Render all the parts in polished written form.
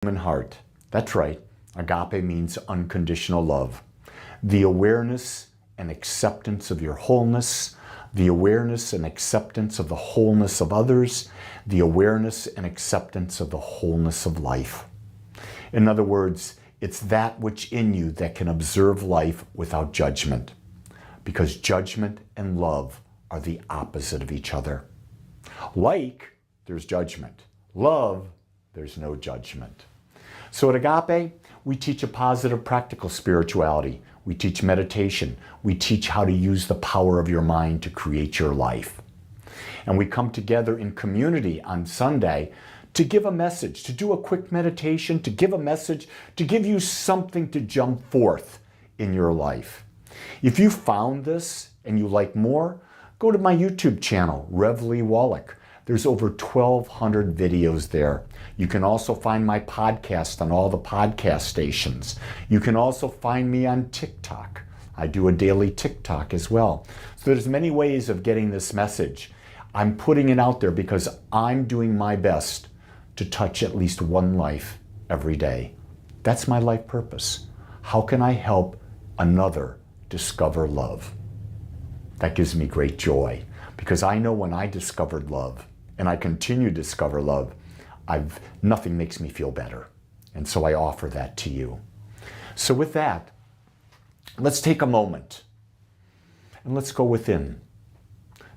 Human heart. That's right. Agape means unconditional love. The awareness and acceptance of your wholeness, the awareness and acceptance of the wholeness of others, the awareness and acceptance of the wholeness of life. In other words, it's that which in you that can observe life without judgment, because judgment and love are the opposite of each other. Like, there's judgment. Love, there's no judgment. So at Agape, we teach a positive, practical spirituality. We teach meditation. We teach how to use the power of your mind to create your life. And we come together in community on Sunday to give a message, to do a quick meditation, to give a message, to give you something to jump forth in your life. If you found this and you like more, go to my YouTube channel, Rev Lee. There's over 1,200 videos there. You can also find my podcast on all the podcast stations. You can also find me on TikTok. I do a daily TikTok as well. So there's many ways of getting this message. I'm putting it out there because I'm doing my best to touch at least one life every day. That's my life purpose. How can I help another discover love? That gives me great joy because I know when I discovered love and I continue to discover love, nothing makes me feel better. And so I offer that to you. So with that, let's take a moment and let's go within.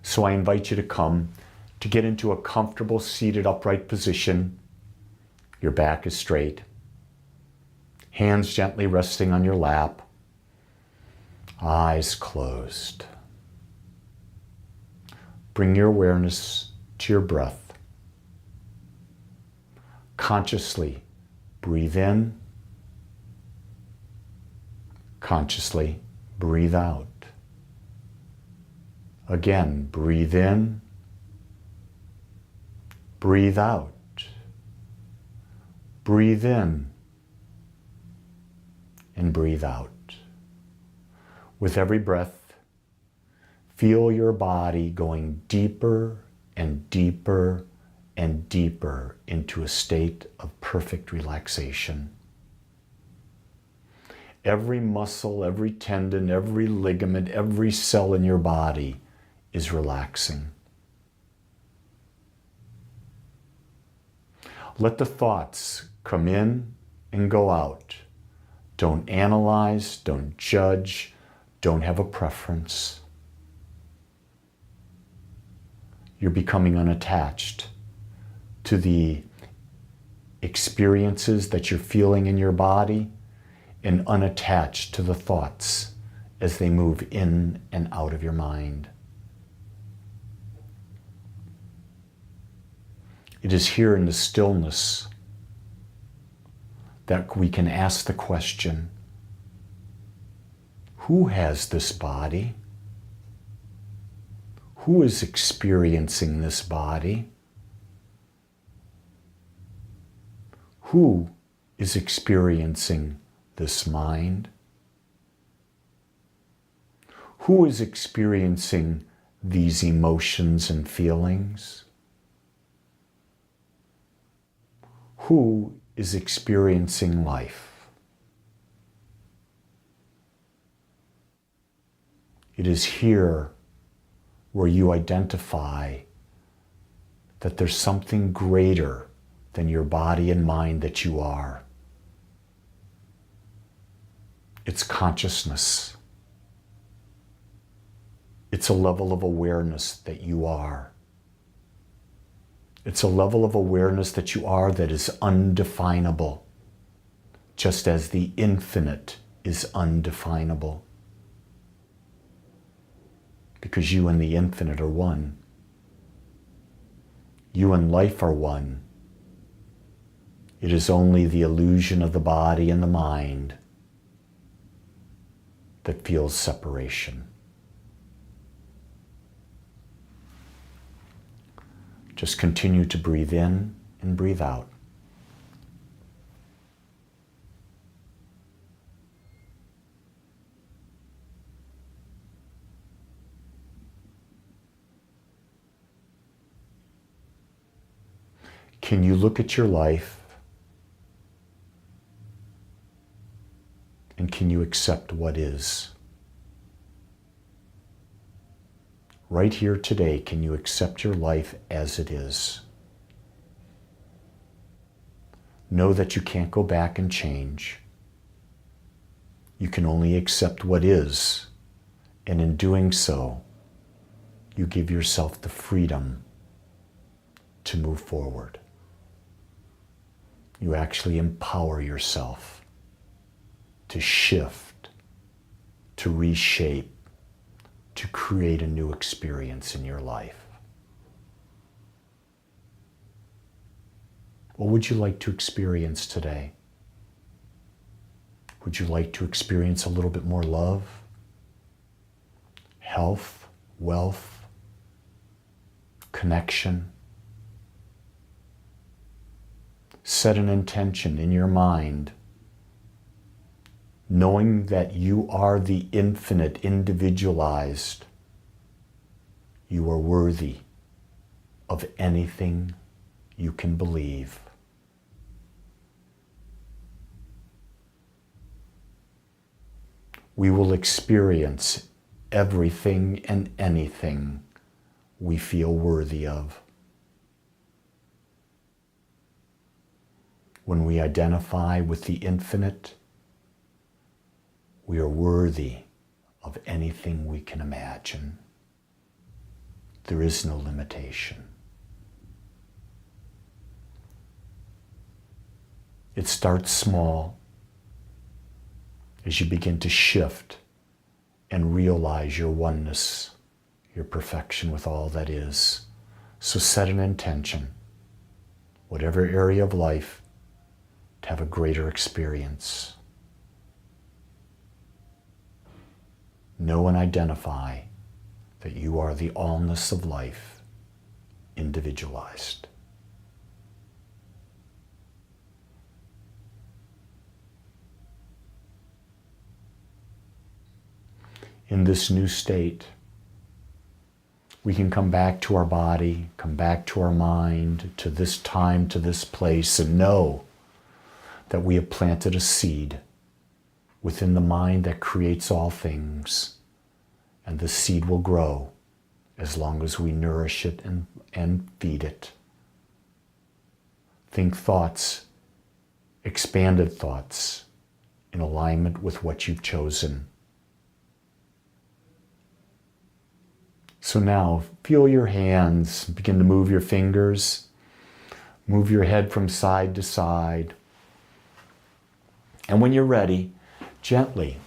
So I invite you to come to get into a comfortable seated upright position. Your back is straight. Hands gently resting on your lap. Eyes closed. Bring your awareness to your breath. Consciously breathe in. Consciously breathe out. Again, breathe in. Breathe out. Breathe in and breathe out. With every breath, feel your body going deeper and deeper and deeper into a state of perfect relaxation. Every muscle, every tendon, every ligament, every cell in your body is relaxing. Let the thoughts come in and go out. Don't analyze, don't judge, don't have a preference. You're becoming unattached to the experiences that you're feeling in your body and unattached to the thoughts as they move in and out of your mind. It is here in the stillness that we can ask the question, who has this body? Who is experiencing this body? Who is experiencing this mind? Who is experiencing these emotions and feelings? Who is experiencing life? It is here where you identify that there's something greater than your body and mind that you are. It's consciousness. It's a level of awareness that you are. It's a level of awareness that you are that is undefinable, just as the infinite is undefinable. Because you and the infinite are one. You and life are one. It is only the illusion of the body and the mind that feels separation. Just continue to breathe in and breathe out. Can you look at your life And can you accept what is? Right here today, can you accept your life as it is? Know that you can't go back and change. You can only accept what is, and in doing so, you give yourself the freedom to move forward. You actually empower yourself to shift, to reshape, to create a new experience in your life. What would you like to experience today? Would you like to experience a little bit more love, health, wealth, connection? Set an intention in your mind, knowing that you are the infinite, individualized. You are worthy of anything you can believe. We will experience everything and anything we feel worthy of. When we identify with the infinite, we are worthy of anything we can imagine. There is no limitation. It starts small as you begin to shift and realize your oneness, your perfection with all that is. So set an intention, whatever area of life, to have a greater experience. Know and identify that you are the allness of life, individualized. In this new state, we can come back to our body, come back to our mind, to this time, to this place, and know that we have planted a seed within the mind that creates all things. And the seed will grow as long as we nourish it and feed it. Think thoughts, expanded thoughts, in alignment with what you've chosen. So now, feel your hands, begin to move your fingers, move your head from side to side. And when you're ready, gently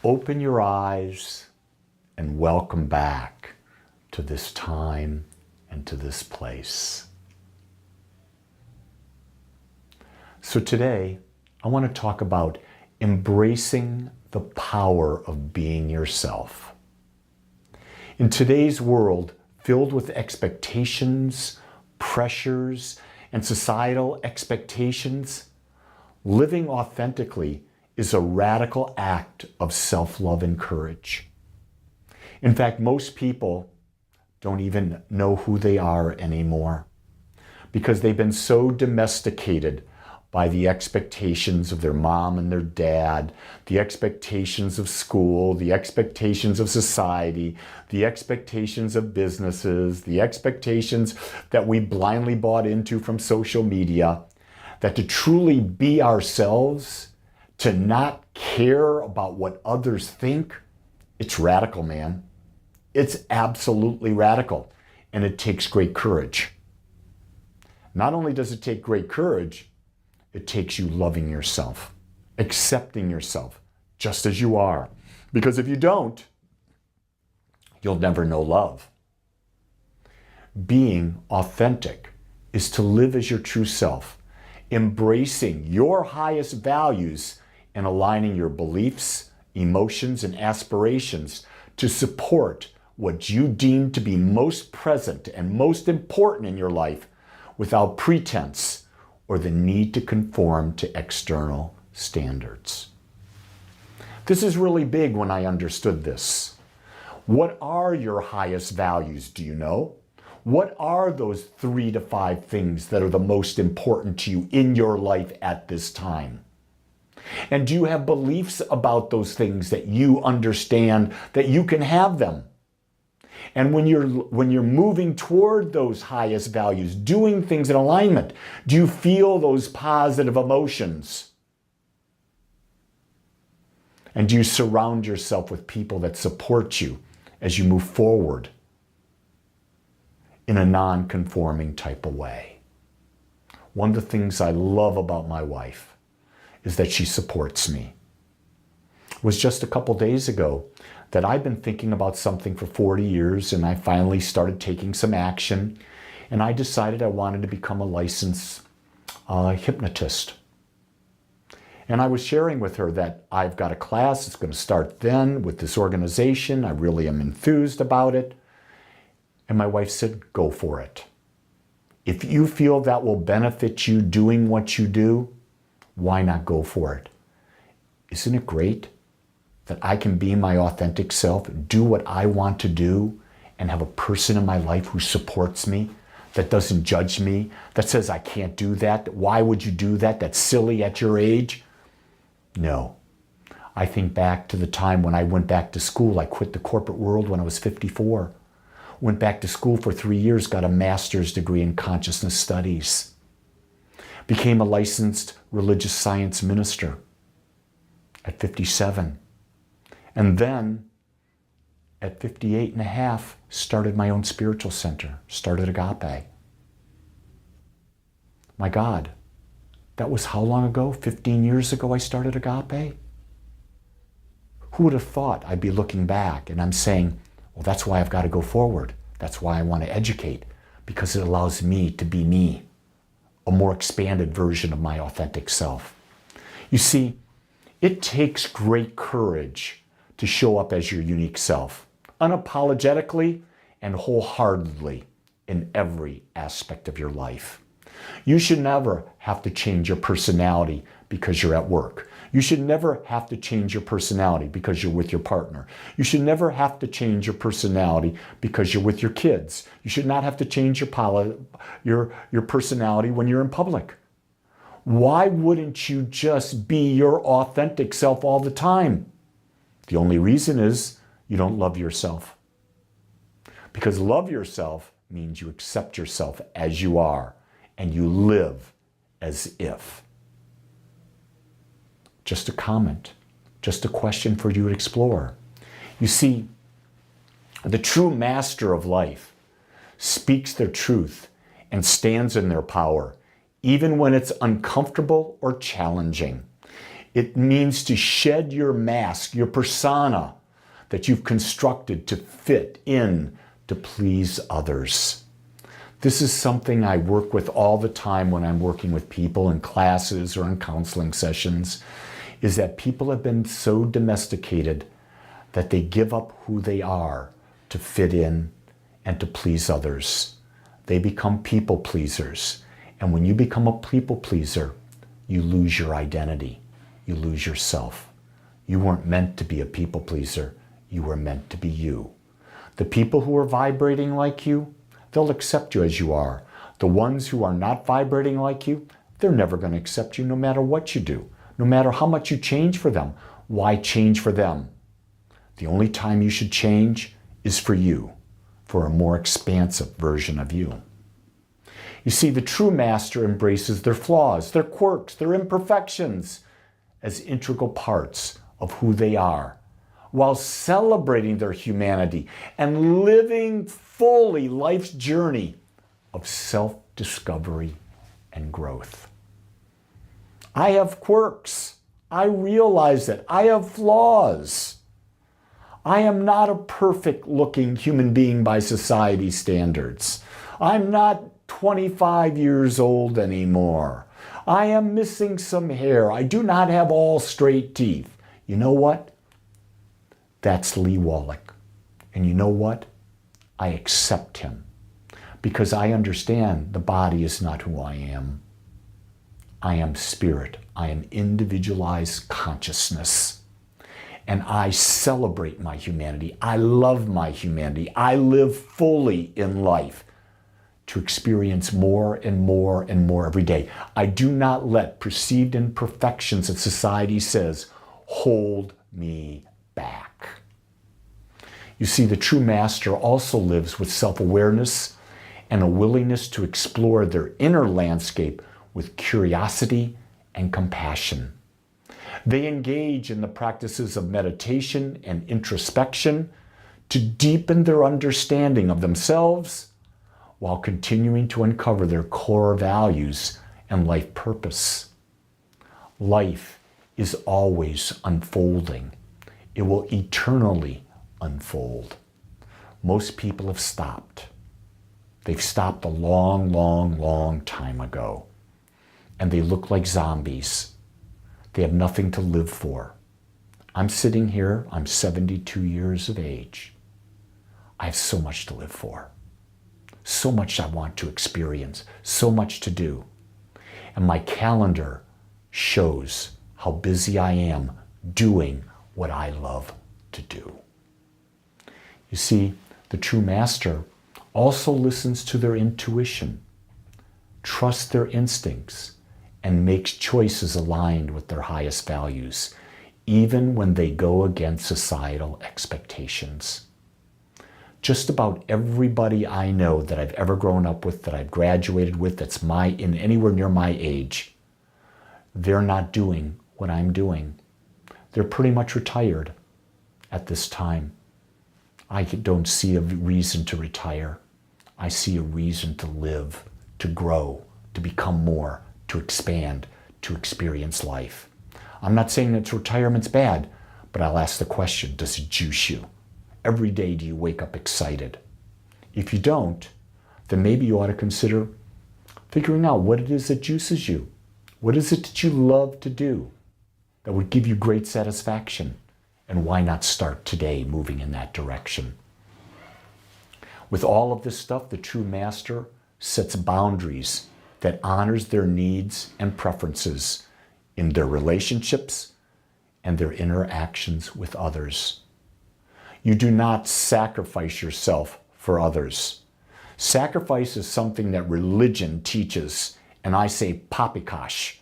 open your eyes and welcome back to this time and to this place. So today, I want to talk about embracing the power of being yourself. In today's world, filled with expectations, pressures, and societal expectations, living authentically is a radical act of self-love and courage. In fact, most people don't even know who they are anymore because they've been so domesticated by the expectations of their mom and their dad, the expectations of school, the expectations of society, the expectations of businesses, the expectations that we blindly bought into from social media, that to truly be ourselves, to not care about what others think, it's radical, man. It's absolutely radical, and it takes great courage. Not only does it take great courage, it takes you loving yourself, accepting yourself just as you are. Because if you don't, you'll never know love. Being authentic is to live as your true self, embracing your highest values and aligning your beliefs, emotions, and aspirations to support what you deem to be most present and most important in your life without pretense or the need to conform to external standards. This is really big when I understood this. What are your highest values, do you know? What are those 3 to 5 things that are the most important to you in your life at this time? And do you have beliefs about those things that you understand that you can have them? And when you're moving toward those highest values, doing things in alignment, do you feel those positive emotions? And do you surround yourself with people that support you as you move forward in a non-conforming type of way? One of the things I love about my wife is that she supports me. It was just a couple days ago that I've been thinking about something for 40 years, and I finally started taking some action, and I decided I wanted to become a licensed hypnotist. And I was sharing with her that I've got a class, it's going to start then with this organization. I really am enthused about it. And my wife said, go for it. If you feel that will benefit you doing what you do, why not go for it? Isn't it great that I can be my authentic self, do what I want to do, and have a person in my life who supports me, that doesn't judge me, that says I can't do that? Why would you do that? That's silly at your age. No. I think back to the time when I went back to school. I quit the corporate world when I was 54. Went back to school for 3 years, got a master's degree in consciousness studies. Became a licensed religious science minister at 57. And then at 58 and a half, started my own spiritual center, started Agape. My God, that was how long ago? 15 years ago I started Agape? Who would have thought I'd be looking back and I'm saying, well, that's why I've got to go forward. That's why I want to educate, because it allows me to be me, a more expanded version of my authentic self. You see, it takes great courage to show up as your unique self, unapologetically and wholeheartedly in every aspect of your life. You should never have to change your personality because you're at work. You should never have to change your personality because you're with your partner. You should never have to change your personality because you're with your kids. You should not have to change your personality when you're in public. Why wouldn't you just be your authentic self all the time? The only reason is you don't love yourself. Because love yourself means you accept yourself as you are and you live as if. Just a comment, just a question for you to explore. You see, the true master of life speaks their truth and stands in their power, even when it's uncomfortable or challenging. It means to shed your mask, your persona that you've constructed to fit in, to please others. This is something I work with all the time when I'm working with people in classes or in counseling sessions, is that people have been so domesticated that they give up who they are to fit in and to please others. They become people pleasers. And when you become a people pleaser, you lose your identity. You lose yourself. You weren't meant to be a people pleaser. You were meant to be you. The people who are vibrating like you, they'll accept you as you are. The ones who are not vibrating like you, they're never going to accept you no matter what you do, no matter how much you change for them. Why change for them? The only time you should change is for you, for a more expansive version of you. You see, the true master embraces their flaws, their quirks, their imperfections as integral parts of who they are, while celebrating their humanity and living fully life's journey of self-discovery and growth. I have quirks. I realize that. I have flaws. I am not a perfect-looking human being by society standards. I'm not 25 years old anymore. I am missing some hair. I do not have all straight teeth. You know what? That's Lee Wallach. And you know what? I accept him because I understand the body is not who I am. I am spirit. I am individualized consciousness. And I celebrate my humanity. I love my humanity. I live fully in life. to experience more and more and more every day. I do not let perceived imperfections that society says hold me back. You see, the true master also lives with self-awareness and a willingness to explore their inner landscape with curiosity and compassion. They engage in the practices of meditation and introspection to deepen their understanding of themselves while continuing to uncover their core values and life purpose. Life is always unfolding. It will eternally unfold. Most people have stopped. They've stopped a long, long, long time ago. And they look like zombies. They have nothing to live for. I'm sitting here, I'm 72 years of age. I have so much to live for. So much I want to experience, so much to do. And my calendar shows how busy I am doing what I love to do. You see, the true master also listens to their intuition, trusts their instincts, and makes choices aligned with their highest values, even when they go against societal expectations. Just about everybody I know that I've ever grown up with, that I've graduated with, that's in anywhere near my age, they're not doing what I'm doing. They're pretty much retired at this time. I don't see a reason to retire. I see a reason to live, to grow, to become more, to expand, to experience life. I'm not saying that retirement's bad, but I'll ask the question, does it juice you? Every day do you wake up excited? If you don't, then maybe you ought to consider figuring out what it is that juices you. What is it that you love to do that would give you great satisfaction? And why not start today moving in that direction? With all of this stuff, the true master sets boundaries that honors their needs and preferences in their relationships and their interactions with others. You do not sacrifice yourself for others. Sacrifice is something that religion teaches, and I say poppycock.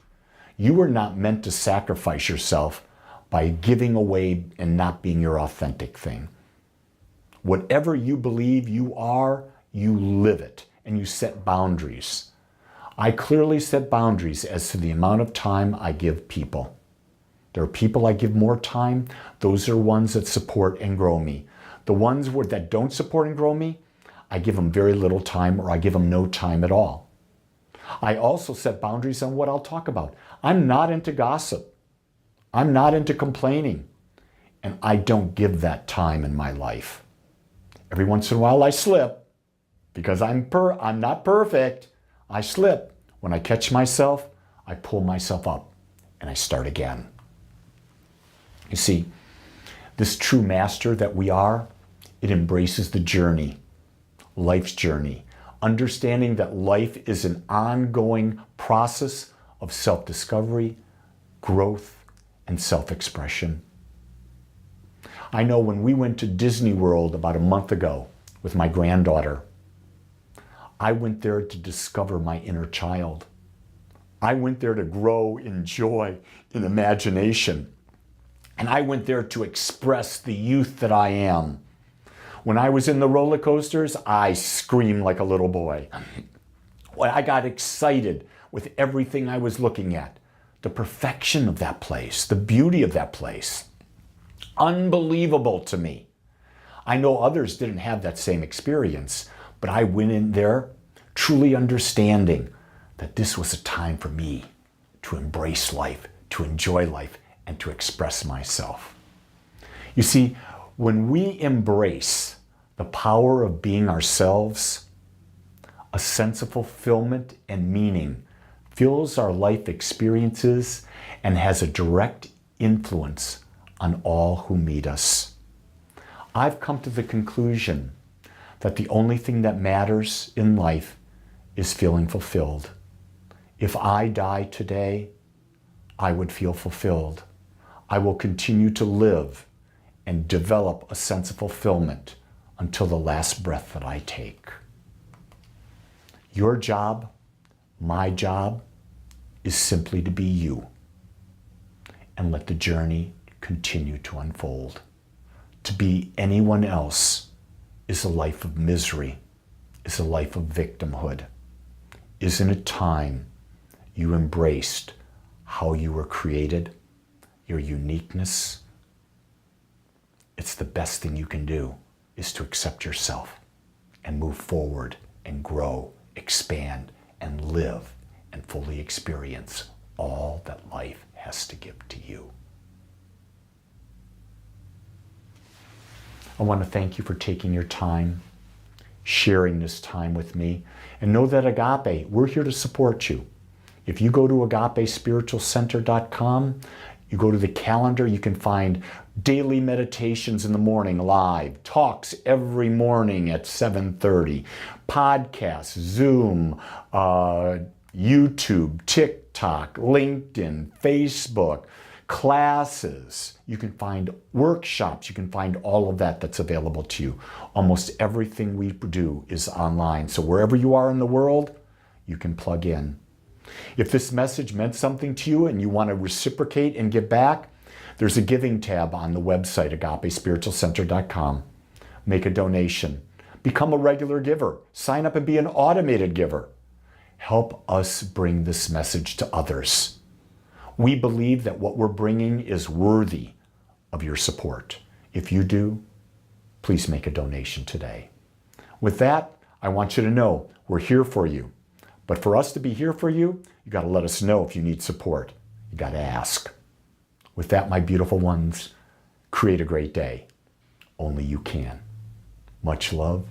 You are not meant to sacrifice yourself by giving away and not being your authentic thing. Whatever you believe you are, you live it, and you set boundaries. I clearly set boundaries as to the amount of time I give people. There are people I give more time. Those are ones that support and grow me. The ones that don't support and grow me, I give them very little time, or I give them no time at all. I also set boundaries on what I'll talk about. I'm not into gossip. I'm not into complaining. And I don't give that time in my life. Every once in a while I slip, because I'm not perfect. I slip. When I catch myself, I pull myself up and I start again. You see, this true master that we are, it embraces the journey, life's journey, understanding that life is an ongoing process of self-discovery, growth, and self-expression. I know when we went to Disney World about a month ago with my granddaughter, I went there to discover my inner child. I went there to grow in joy, in imagination. And I went there to express the youth that I am. When I was in the roller coasters, I screamed like a little boy. I got excited with everything I was looking at. The perfection of that place, the beauty of that place. Unbelievable to me. I know others didn't have that same experience, but I went in there truly understanding that this was a time for me to embrace life, to enjoy life, and to express myself. You see, when we embrace the power of being ourselves, a sense of fulfillment and meaning fills our life experiences and has a direct influence on all who meet us. I've come to the conclusion that the only thing that matters in life is feeling fulfilled. If I die today, I would feel fulfilled. I will continue to live and develop a sense of fulfillment until the last breath that I take. Your job, my job, is simply to be you and let the journey continue to unfold. To be anyone else is a life of misery, is a life of victimhood. Isn't it time you embraced how you were created, your uniqueness? It's the best thing you can do is to accept yourself and move forward and grow, expand, and live and fully experience all that life has to give to you. I want to thank you for taking your time, sharing this time with me, and know that Agape, we're here to support you. If you go to agapespiritualcenter.com, you go to the calendar, you can find daily meditations in the morning live, talks every morning at 7:30, podcasts, Zoom, YouTube, TikTok, LinkedIn, Facebook, classes. You can find workshops. You can find all of that that's available to you. Almost everything we do is online. So wherever you are in the world, you can plug in. If this message meant something to you and you want to reciprocate and give back, there's a giving tab on the website, agapespiritualcenter.com. Make a donation. Become a regular giver. Sign up and be an automated giver. Help us bring this message to others. We believe that what we're bringing is worthy of your support. If you do, please make a donation today. With that, I want you to know we're here for you. But for us to be here for you, you got to let us know if you need support. You got to ask. With that, my beautiful ones, create a great day. Only you can. Much love